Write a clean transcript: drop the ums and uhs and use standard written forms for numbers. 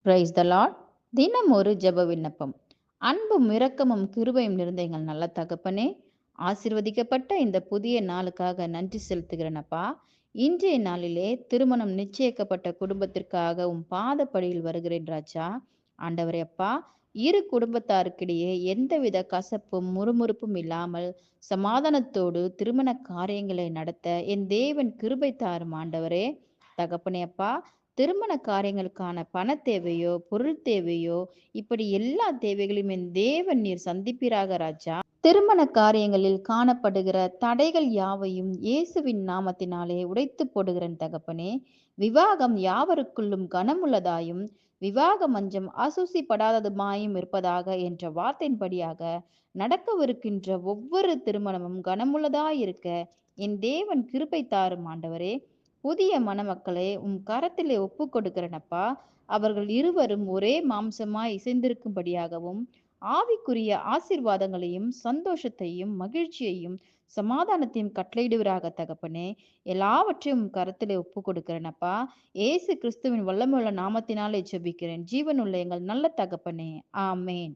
Praise the Lord. தினம் ஒரு ஜெப விண்ணப்பம். அன்பும் இரக்கமும் கிருபையும் நிறைந்த எங்கள் நல்ல தகப்பனே, ஆசீர்வதிக்கப்பட்ட இந்த புதிய நாளுக்காக நன்றி செலுத்துகிறேனப்பா. இன்றைய நாளிலே திருமணம் நிச்சயிக்கப்பட்ட குடும்பத்திற்காக உம் பாதப்படியில் வருகிறேன் ராஜா. ஆண்டவரே அப்பா, இரு குடும்பத்தாருக்கிடையே எந்தவித கசப்பும் முறுமுறுப்பும் இல்லாமல் சமாதானத்தோடு திருமண காரியங்களை நடத்த என் தேவன் கிருபை தாரும் ஆண்டவரே. தகப்பனே அப்பா, திருமண காரியங்களுக்கான பண தேவையோ, பொருள் தேவையோ, இப்படி எல்லா தேவைகளையும் என் தேவன் நீர் சந்திப்பீராக ராஜா. திருமண காரியங்களில் காணப்படுகிற தடைகள் யாவையும் இயேசுவின் நாமத்தினாலே உடைத்து போடுகிறேன் தகப்பனே. விவாகம் யாவருக்குள்ளும் கனமுள்ளதாயும் விவாக மஞ்சம் அசூசிப்படாததுமாயும் இருப்பதாக என்ற வார்த்தையின்படியாக நடக்கவிருக்கின்ற ஒவ்வொரு திருமணமும் கனமுள்ளதாயிருக்க என் தேவன் கிருபை தாரும் ஆண்டவரே. புதிய மணமக்களை உம் கரத்திலே ஒப்பு கொடுக்கிறனப்பா. அவர்கள் இருவரும் ஒரே மாம்சமாய் இசைந்திருக்கும்படியாகவும் ஆவிக்குரிய ஆசீர்வாதங்களையும் சந்தோஷத்தையும் மகிழ்ச்சியையும் சமாதானத்தையும் கட்டளையிடுவராக தகப்பனே. எல்லாவற்றையும் உம் கரத்திலே ஒப்பு கொடுக்கிறேனப்பா. ஏசு கிறிஸ்துவின் வல்லமையுள்ள நாமத்தினாலே ஜெபிக்கிறேன் ஜீவனுள்ள எங்கள் நல்ல தகப்பனே. ஆமேன்.